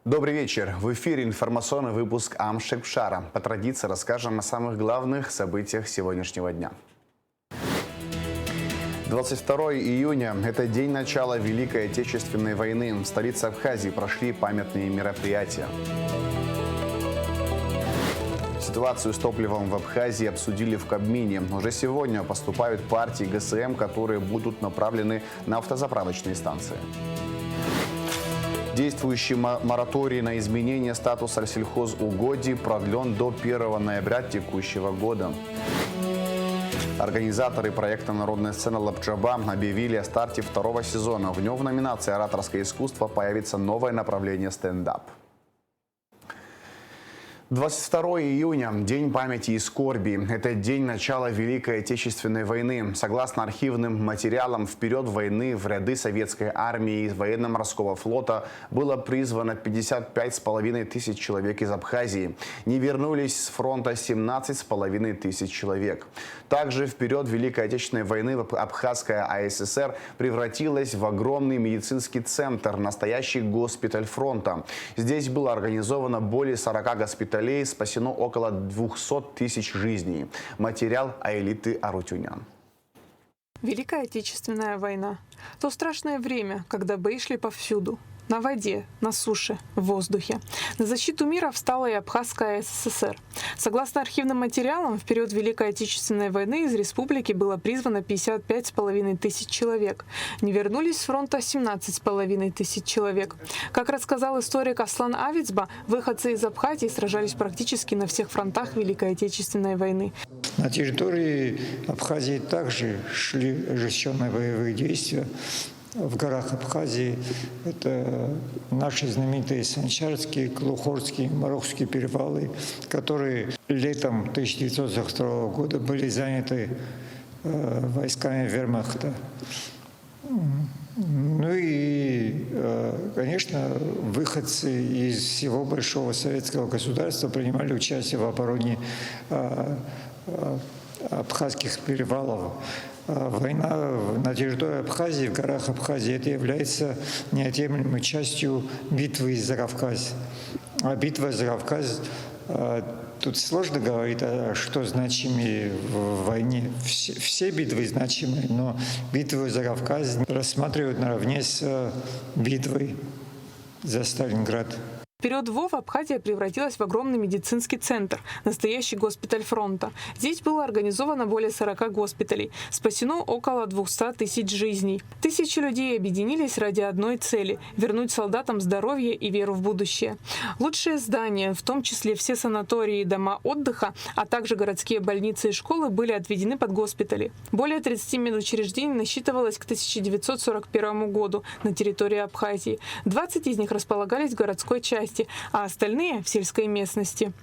Добрый вечер. В эфире информационный выпуск Амшекпшара. По традиции расскажем о самых главных событиях сегодняшнего дня. 22 июня – это день начала Великой Отечественной войны. В столице Абхазии прошли памятные мероприятия. Ситуацию с топливом в Абхазии обсудили в Кабмине. Уже сегодня поступают партии ГСМ, которые будут направлены на автозаправочные станции. Действующий мораторий на изменение статуса сельхозугодий продлен до 1 ноября текущего года. Организаторы проекта «Народная сцена Лабджаба» объявили о старте второго сезона. В нем в номинации «Ораторское искусство» появится новое направление стендап. 22 июня – День памяти и скорби. Это день начала Великой Отечественной войны. Согласно архивным материалам, в период войны в ряды советской армии и военно-морского флота было призвано 55,5 тысяч человек из Абхазии. Не вернулись с фронта 17,5 тысяч человек. Также в период Великой Отечественной войны Абхазская АССР превратилась в огромный медицинский центр, настоящий госпиталь фронта. Здесь было организовано более 40 госпиталей, спасено около 200 тысяч жизней. Материал Аэлиты Арутюнян. Великая Отечественная война. То страшное время, когда бои шли повсюду. На воде, на суше, в воздухе. На защиту мира встала и Абхазская ССР. Согласно архивным материалам, в период Великой Отечественной войны из республики было призвано 55,5 тысяч человек. Не вернулись с фронта 17,5 тысяч человек. Как рассказал историк Аслан Авицба, выходцы из Абхазии сражались практически на всех фронтах Великой Отечественной войны. На территории Абхазии также шли ожесточенные боевые действия. В горах Абхазии это наши знаменитые Санчарские, Клухорские, Марохские перевалы, которые летом 1942 года были заняты войсками вермахта. Ну и, конечно, выходцы из всего большого советского государства принимали участие в обороне абхазских перевалов. Война на территории Абхазии, в горах Абхазии, это является неотъемлемой частью битвы за Кавказ. А битва за Кавказ, тут сложно говорить, что значимее в войне. Все битвы значимые, но битву за Кавказ рассматривают наравне с битвой за Сталинград. В период ВОВ Абхазия превратилась в огромный медицинский центр, настоящий госпиталь фронта. Здесь было организовано более 40 госпиталей, спасено около 200 тысяч жизней. Тысячи людей объединились ради одной цели – вернуть солдатам здоровье и веру в будущее. Лучшие здания, в том числе все санатории и дома отдыха, а также городские больницы и школы были отведены под госпитали. Более 30 медучреждений насчитывалось к 1941 году на территории Абхазии. 20 из них располагались в городской части, а остальные — в сельской местности.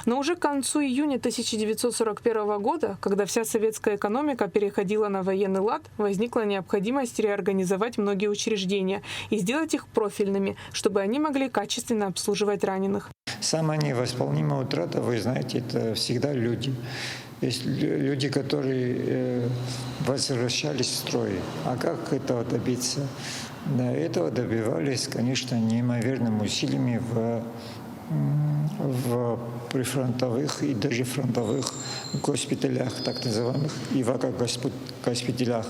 Но уже к концу июня 1941 года, когда вся советская экономика переходила на военный лад, возникла необходимость реорганизовать многие учреждения и сделать их профильными, чтобы они могли качественно обслуживать раненых. Самая невосполнимая утрата, вы знаете, это всегда люди. Есть люди, которые возвращались в строй. А как этого добиться? Да, этого добивались, конечно, неимоверными усилиями в прифронтовых и даже фронтовых госпиталях, так называемых ИВАК-госпиталях.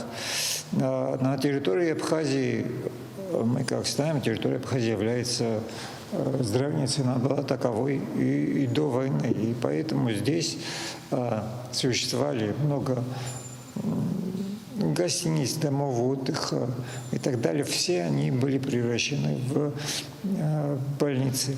На территории Абхазии, мы как знаем, территория Абхазии является здравницей, она была таковой и до войны. И поэтому здесь существовали много гостиниц, домов отдыха и так далее. Все они были превращены в больницы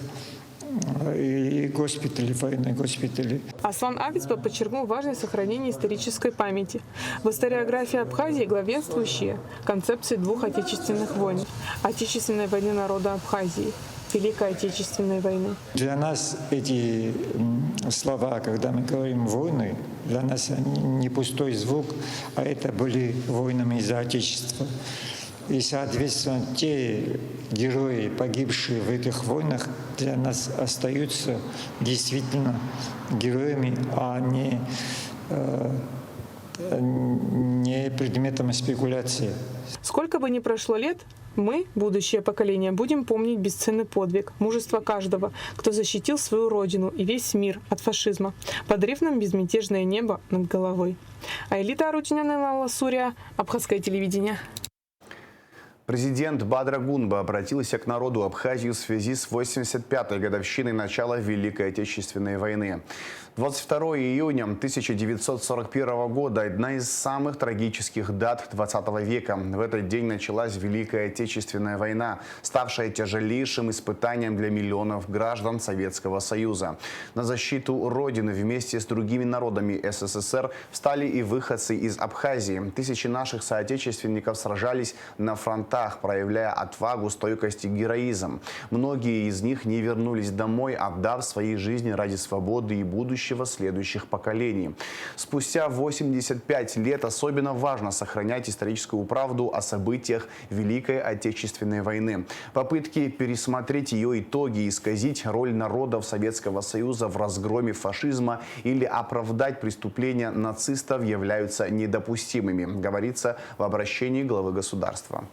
и госпитали, военные госпитали. Аслан Авицба подчеркнул важность сохранения исторической памяти. В историографии Абхазии главенствующие концепции двух отечественных войн. Отечественной войны народа Абхазии, Великой Отечественной войны. Для нас эти слова, когда мы говорим «войны», для нас они не пустой звук, а это были войнами за Отечество. И, соответственно, те герои, погибшие в этих войнах, для нас остаются действительно героями, а не предметом спекуляции. Сколько бы ни прошло лет, Мы, будущее поколение, будем помнить бесценный подвиг, мужество каждого, кто защитил свою родину и весь мир от фашизма, подарив нам безмятежное небо над головой. Аэлита Арутюняна, Ласурия, Абхазское телевидение. Президент Бадра Гунба обратился к народу Абхазии в связи с 85-й годовщиной начала Великой Отечественной войны. 22 июня 1941 года – одна из самых трагических дат 20 века. В этот день началась Великая Отечественная война, ставшая тяжелейшим испытанием для миллионов граждан Советского Союза. На защиту Родины вместе с другими народами СССР встали и выходцы из Абхазии. Тысячи наших соотечественников сражались на фронтах, проявляя отвагу, стойкость и героизм. Многие из них не вернулись домой, отдав свои жизни ради свободы и будущего следующих поколений. Спустя 85 лет особенно важно сохранять историческую правду о событиях Великой Отечественной войны. Попытки пересмотреть ее итоги, исказить роль народов Советского Союза в разгроме фашизма или оправдать преступления нацистов являются недопустимыми, говорится в обращении главы государства.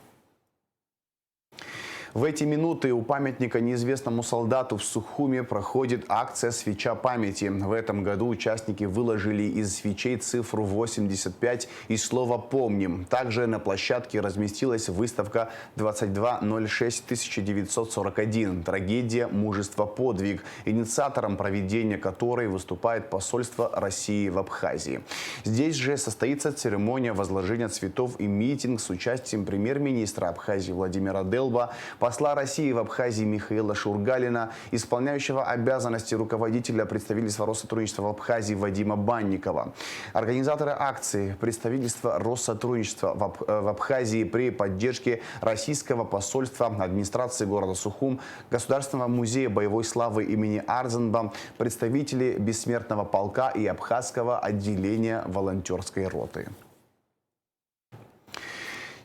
В эти минуты у памятника неизвестному солдату в Сухуме проходит акция «Свеча памяти». В этом году участники выложили из свечей цифру 85 и слово «Помним». Также на площадке разместилась выставка 2206-1941 «Трагедия, мужество, подвиг», инициатором проведения которой выступает посольство России в Абхазии. Здесь же состоится церемония возложения цветов и митинг с участием премьер-министра Абхазии Владимира Делба, посла России в Абхазии Михаила Шургалина, исполняющего обязанности руководителя представительства Россотрудничества в Абхазии Вадима Банникова. Организаторы акции – представительство Россотрудничества в Абхазии при поддержке российского посольства, администрации города Сухум, Государственного музея боевой славы имени Арзенба, представители Бессмертного полка и Абхазского отделения волонтерской роты.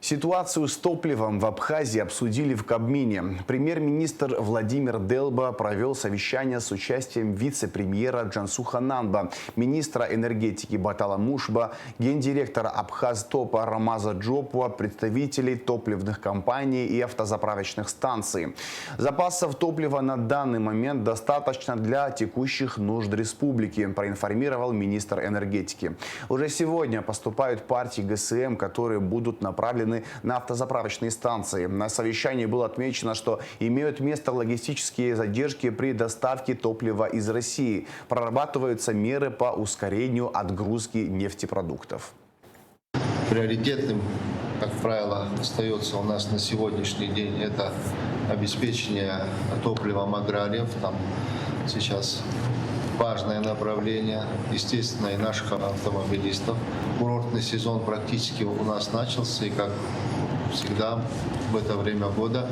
Ситуацию с топливом в Абхазии обсудили в Кабмине. Премьер-министр Владимир Делба провел совещание с участием вице-премьера Джансуха Нанба, министра энергетики Батала Мушба, гендиректора Абхазтопа Рамаза Джопуа, представителей топливных компаний и автозаправочных станций. Запасов топлива на данный момент достаточно для текущих нужд республики, проинформировал министр энергетики. Уже сегодня поступают партии ГСМ, которые будут направлены на автозаправочные станции. На совещании было отмечено, что имеют место логистические задержки при доставке топлива из России. Прорабатываются меры по ускорению отгрузки нефтепродуктов. Приоритетным, как правило, остается у нас на сегодняшний день это обеспечение топливом аграриев. Там сейчас важное направление, естественно, и наших автомобилистов. Курортный сезон практически у нас начался, и, как всегда, в это время года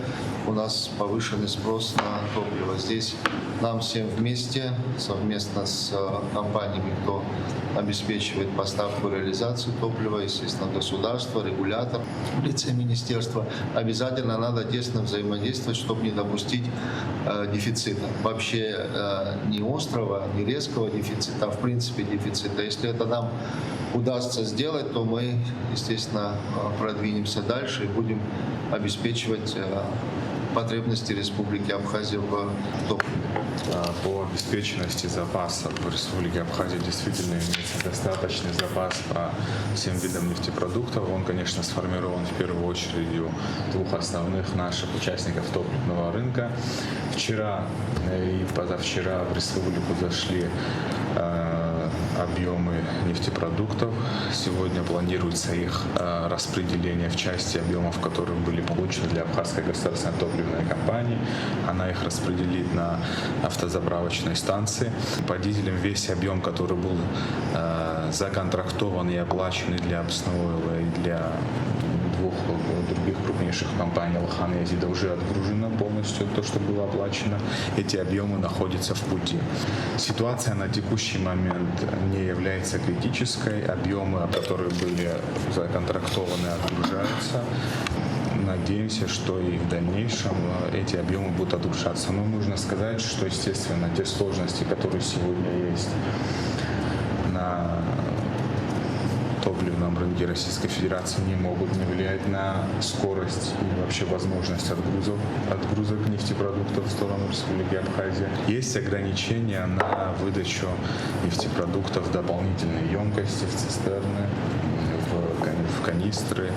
у нас повышенный спрос на топливо. Здесь нам всем вместе, совместно с компаниями, кто обеспечивает поставку и реализацию топлива, естественно, государство, регулятор, в лице министерства, обязательно надо тесно взаимодействовать, чтобы не допустить дефицита. Вообще не острого, не резкого дефицита, а в принципе дефицита. Если это нам удастся сделать, то мы, естественно, продвинемся дальше и будем обеспечивать потребности Республики Абхазия в топливе. По обеспеченности запасов в Республике Абхазия действительно имеется достаточный запас по всем видам нефтепродуктов. Он, конечно, сформирован в первую очередь у двух основных наших участников топливного рынка. Вчера и позавчера в республику зашли объемы нефтепродуктов. Сегодня планируется их распределение в части объемов, которые были получены для Абхазской государственной топливной компании. Она их распределит на автозаправочной станции. По дизелям весь объем, который был законтрактован и оплачен для Абснойла и для двух других крупнейших компаний Алхан и Азида, уже отгружено полностью то, что было оплачено. Эти объемы находятся в пути. Ситуация на текущий момент не является критической. Объемы, которые были законтрактованы, отгружаются. Надеемся, что и в дальнейшем эти объемы будут отгружаться. Но нужно сказать, что, естественно, те сложности, которые сегодня есть на топливном рынке Российской Федерации не могут не влиять на скорость и вообще возможность отгрузок нефтепродуктов в сторону Республики Абхазия. Есть ограничения на выдачу нефтепродуктов в дополнительные емкости, в цистерны, в канистры.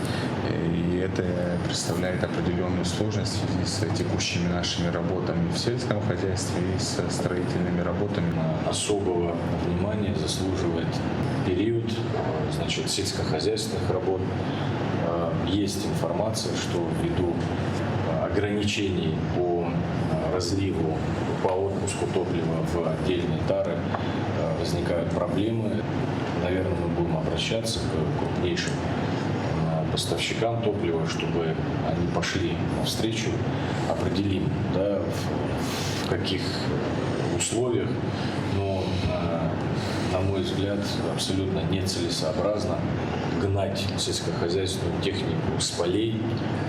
И это представляет определенную сложность в связи с текущими нашими работами в сельском хозяйстве и со строительными работами. Особого внимания заслуживает период, значит, сельскохозяйственных работ. Есть информация, что ввиду ограничений по разливу, по отпуску топлива в отдельные тары возникают проблемы. Наверное, мы будем обращаться к крупнейшим поставщикам топлива, чтобы они пошли навстречу, определим, да, в каких условиях, но, на мой взгляд, абсолютно нецелесообразно гнать сельскохозяйственную технику с полей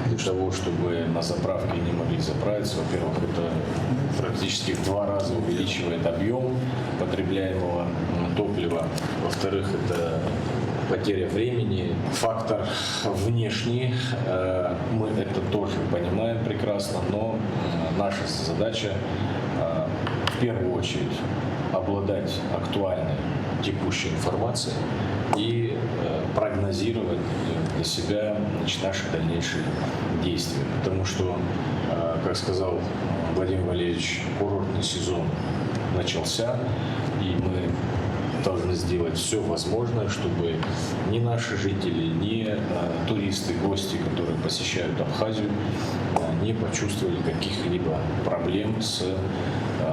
для того, чтобы на заправке не могли заправиться. Во-первых, это практически в 2 раза увеличивает объем потребляемого топлива. Во-вторых, это потеря времени, фактор внешний, мы это тоже понимаем прекрасно, но наша задача в первую очередь обладать актуальной текущей информацией и прогнозировать для себя, значит, наши дальнейшие действия. Потому что, как сказал Владимир Валерьевич, курортный сезон начался, и мы должны сделать все возможное, чтобы ни наши жители, ни туристы, гости, которые посещают Абхазию, не почувствовали каких-либо проблем с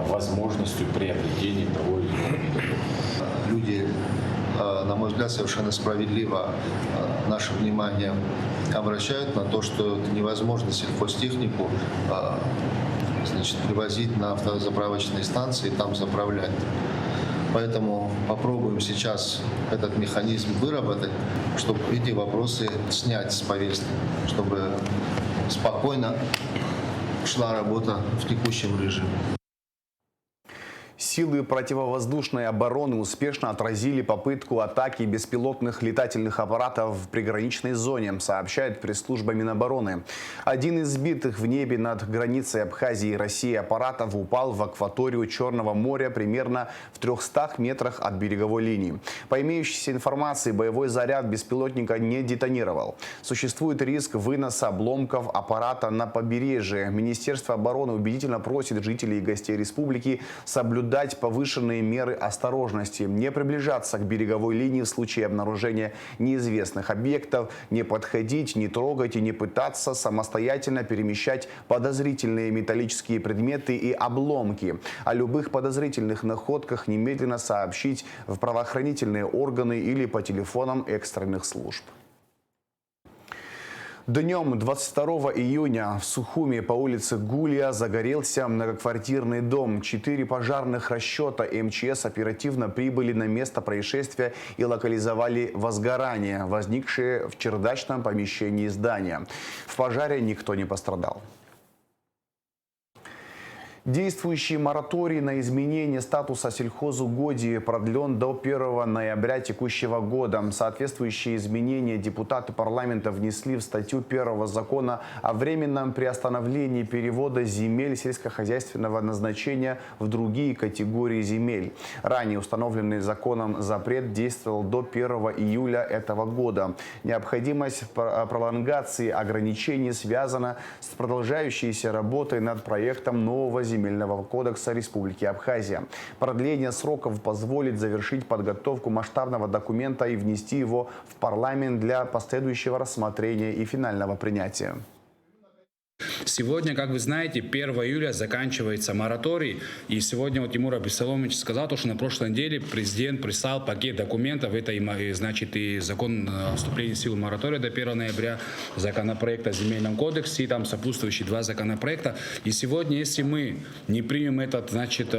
возможностью приобретения того или иного вида. Люди, на мой взгляд, совершенно справедливо наше внимание обращают на то, что это невозможно сельхозтехнику, значит, привозить на автозаправочные станции и там заправлять. Поэтому попробуем сейчас этот механизм выработать, чтобы эти вопросы снять с повестки, чтобы спокойно шла работа в текущем режиме. Силы противовоздушной обороны успешно отразили попытку атаки беспилотных летательных аппаратов в приграничной зоне, сообщает пресс-служба Минобороны. Один из сбитых в небе над границей Абхазии и России аппаратов упал в акваторию Черного моря примерно в 300 метрах от береговой линии. По имеющейся информации, боевой заряд беспилотника не детонировал. Существует риск выноса обломков аппарата на побережье. Министерство обороны убедительно просит жителей и гостей республики соблюдать повышенные меры осторожности, не приближаться к береговой линии в случае обнаружения неизвестных объектов, не подходить, не трогать и не пытаться самостоятельно перемещать подозрительные металлические предметы и обломки. О любых подозрительных находках немедленно сообщить в правоохранительные органы или по телефонам экстренных служб. Днем 22 июня в Сухуми по улице Гулия загорелся многоквартирный дом. 4 пожарных расчета МЧС оперативно прибыли на место происшествия и локализовали возгорание, возникшее в чердачном помещении здания. В пожаре никто не пострадал. Действующий мораторий на изменение статуса сельхозугодий продлен до 1 ноября текущего года. Соответствующие изменения депутаты парламента внесли в статью 1 закона о временном приостановлении перевода земель сельскохозяйственного назначения в другие категории земель. Ранее установленный законом запрет действовал до 1 июля этого года. Необходимость пролонгации ограничений связана с продолжающейся работой над проектом нового Земельного кодекса Республики Абхазия. Продление сроков позволит завершить подготовку масштабного документа и внести его в парламент для последующего рассмотрения и финального принятия. Сегодня, как вы знаете, 1 июля заканчивается мораторий. И сегодня вот Тимур Абиссаломович сказал, что на прошлой неделе президент прислал пакет документов. Это, значит, и закон о вступлении в силу моратория до 1 ноября, законопроект о земельном кодексе и там сопутствующие 2 законопроекта. И сегодня, если мы не примем этот, значит,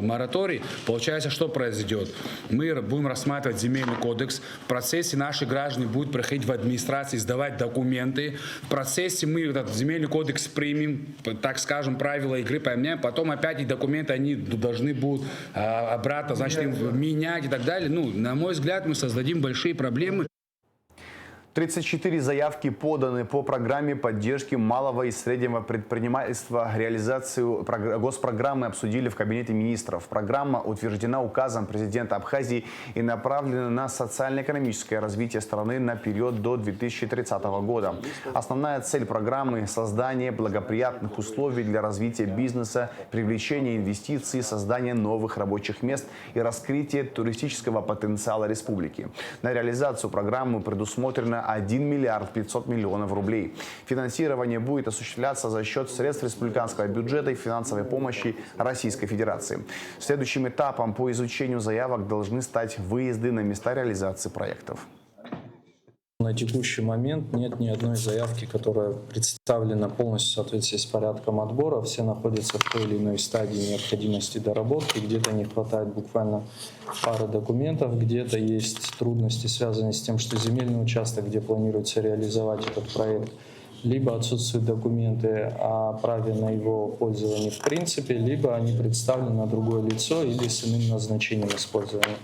мораторий, получается, что произойдет? Мы будем рассматривать земельный кодекс. В процессе наши граждане будут проходить в администрации, сдавать документы. В процессе мы этот земельный кодекс примем, так скажем, правила игры поменяем, потом опять эти документы они должны будут обратно, значит, менять и так далее. Ну, на мой взгляд, мы создадим большие проблемы. 34 заявки поданы по программе поддержки малого и среднего предпринимательства. Реализацию госпрограммы обсудили в Кабинете министров. Программа утверждена указом президента Абхазии и направлена на социально-экономическое развитие страны на период до 2030 года. Основная цель программы – создание благоприятных условий для развития бизнеса, привлечения инвестиций, создания новых рабочих мест и раскрытия туристического потенциала республики. На реализацию программы предусмотрено 1 миллиард 500 миллионов рублей. Финансирование будет осуществляться за счет средств республиканского бюджета и финансовой помощи Российской Федерации. Следующим этапом по изучению заявок должны стать выезды на места реализации проектов. На текущий момент нет ни одной заявки, которая представлена полностью в соответствии с порядком отбора. Все находятся в той или иной стадии необходимости доработки. Где-то не хватает буквально пары документов, где-то есть трудности, связанные с тем, что земельный участок, где планируется реализовать этот проект, либо отсутствуют документы о праве на его пользование в принципе, либо они представлены на другое лицо или с иным назначением использования.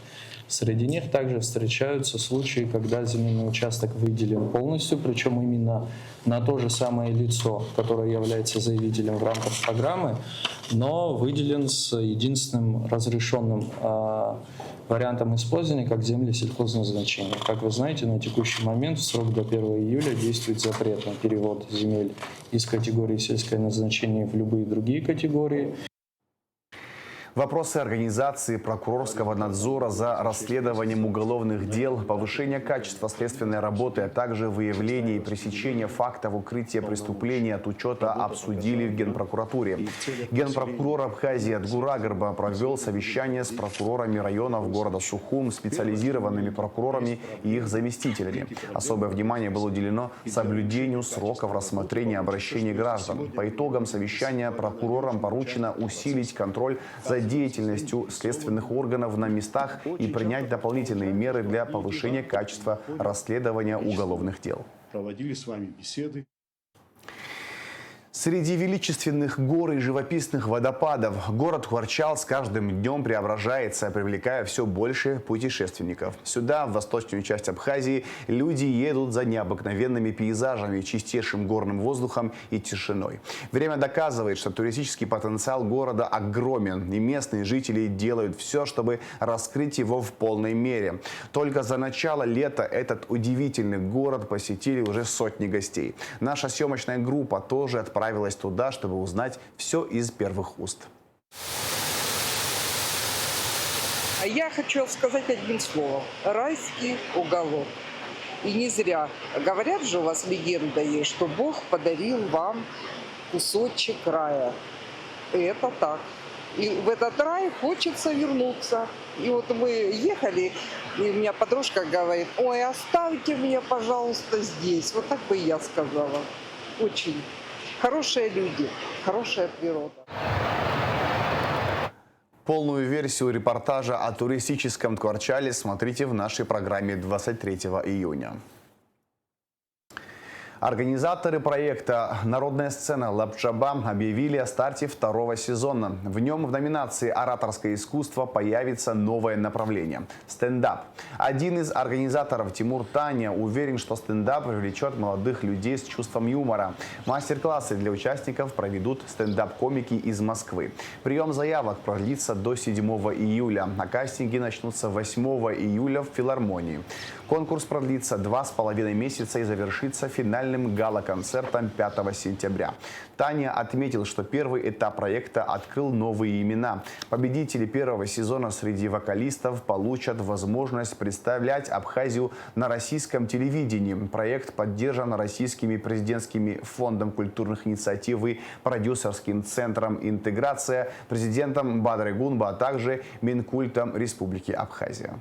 Среди них также встречаются случаи, когда земельный участок выделен полностью, причем именно на то же самое лицо, которое является заявителем в рамках программы, но выделен с единственным разрешенным вариантом использования как земли сельхозназначения. Как вы знаете, на текущий момент в срок до 1 июля действует запрет на перевод земель из категории сельское назначение в любые другие категории. Вопросы организации прокурорского надзора за расследованием уголовных дел, повышения качества следственной работы, а также выявления и пресечения фактов укрытия преступлений от учета обсудили в Генпрокуратуре. Генпрокурор Абхазии Адгур Агарба провел совещание с прокурорами районов города Сухум, специализированными прокурорами и их заместителями. Особое внимание было уделено соблюдению сроков рассмотрения обращений граждан. По итогам совещания прокурорам поручено усилить контроль за деятельностью следственных органов на местах и принять дополнительные меры для повышения качества расследования уголовных дел. Проводили с вами беседы. Среди величественных гор и живописных водопадов город Хуарчал с каждым днем преображается, привлекая все больше путешественников. Сюда, в восточную часть Абхазии, люди едут за необыкновенными пейзажами, чистейшим горным воздухом и тишиной. Время доказывает, что туристический потенциал города огромен, и местные жители делают все, чтобы раскрыть его в полной мере. Только за начало лета этот удивительный город посетили уже сотни гостей. Наша съемочная группа тоже отправилась туда, чтобы узнать все из первых уст. Я хочу сказать одним словом. Райский уголок. И не зря. Говорят же, у вас легенда есть, что Бог подарил вам кусочек рая. И это так. И в этот рай хочется вернуться. И вот мы ехали, и у меня подружка говорит: ой, оставьте меня, пожалуйста, здесь. Вот так бы и я сказала. Очень хорошие люди, хорошая природа. Полную версию репортажа о туристическом Кварчале смотрите в нашей программе 23 июня. Организаторы проекта «Народная сцена Лабджаба» объявили о старте второго сезона. В нем в номинации «Ораторское искусство» появится новое направление – стендап. Один из организаторов, Тимур Таня, уверен, что стендап привлечет молодых людей с чувством юмора. Мастер-классы для участников проведут стендап-комики из Москвы. Прием заявок продлится до 7 июля, а кастинги начнутся 8 июля в филармонии. Конкурс продлится 2,5 месяца и завершится финальным гала-концертом 5 сентября. Таня отметил, что первый этап проекта открыл новые имена. Победители первого сезона среди вокалистов получат возможность представлять Абхазию на российском телевидении. Проект поддержан Российским президентским фондом культурных инициатив и продюсерским центром «Интеграция», президентом Бадрой Гунба, а также Минкультом Республики Абхазия.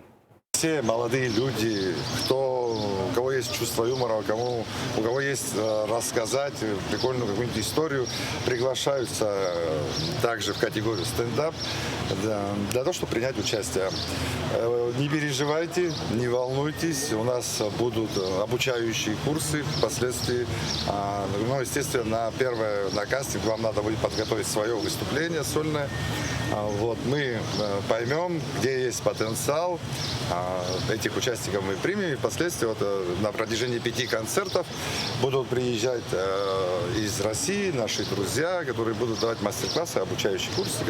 Все молодые люди, у кого есть чувство юмора, у кого есть рассказать прикольную какую-нибудь историю, приглашаются также в категорию стендап для того, чтобы принять участие. Не переживайте, не волнуйтесь, у нас будут обучающие курсы впоследствии. Естественно, на кастинг вам надо будет подготовить свое выступление сольное. Вот, мы поймем, где есть потенциал, этих участников мы примем, и впоследствии на протяжении 5 концертов будут приезжать из России наши друзья, которые будут давать мастер-классы, обучающие курсы,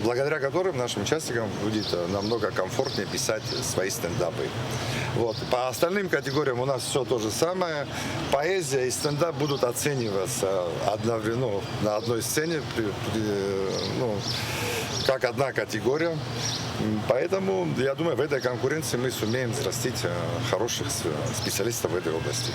благодаря которым нашим участникам будет намного комфортнее писать свои стендапы. Вот. По остальным категориям у нас все то же самое. Поэзия и стендап будут оцениваться одновременно на одной сцене, как одна категория. Поэтому, я думаю, в этой конкуренции мы сумеем взрастить хороших специалистов в этой области.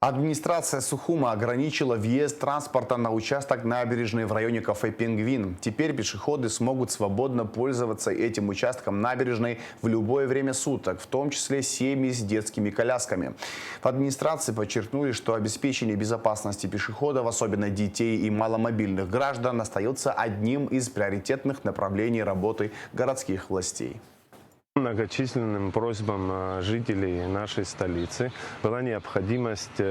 Администрация Сухума ограничила въезд транспорта на участок набережной в районе кафе «Пингвин». Теперь пешеходы смогут свободно пользоваться этим участком набережной в любое время суток, в том числе семьи с детскими колясками. В администрации подчеркнули, что обеспечение безопасности пешеходов, особенно детей и маломобильных граждан, остается одним из приоритетных направлений работы городских властей. Многочисленным просьбам жителей нашей столицы была необходимость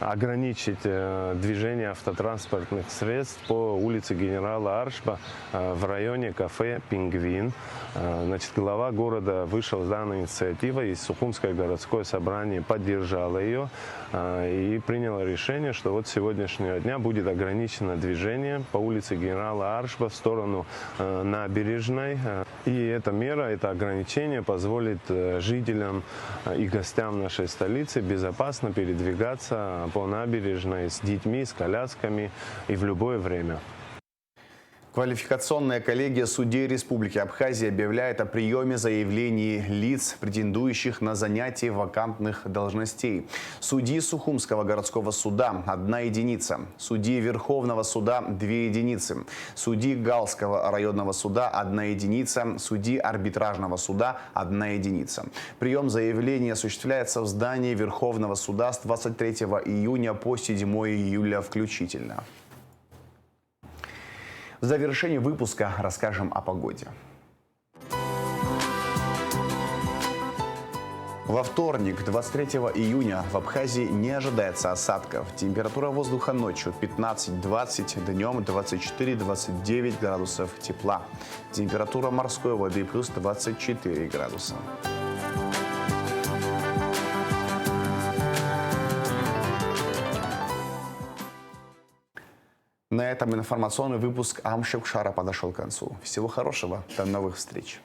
ограничить движение автотранспортных средств по улице генерала Аршба в районе кафе «Пингвин». Значит, глава города вышел с данной инициативой, и Сухумское городское собрание поддержало ее и приняло решение, что вот с сегодняшнего дня будет ограничено движение по улице генерала Аршба в сторону набережной. И эта мера, это ограничение позволит жителям и гостям нашей столицы безопасно передвигаться по набережной с детьми, с колясками и в любое время. Квалификационная коллегия судей Республики Абхазия объявляет о приеме заявлений лиц, претендующих на занятие вакантных должностей. Судьи Сухумского городского суда – 1 единица. Судьи Верховного суда – 2 единицы. Судьи Галского районного суда – 1 единица. Судьи арбитражного суда – 1 единица. Прием заявлений осуществляется в здании Верховного суда с 23 июня по 7 июля включительно. В завершении выпуска расскажем о погоде. Во вторник, 23 июня, в Абхазии не ожидается осадков. Температура воздуха ночью 15-20, днем 24-29 градусов тепла. Температура морской воды плюс 24 градуса. На этом информационный выпуск Амшевшара подошел к концу. Всего хорошего, до новых встреч.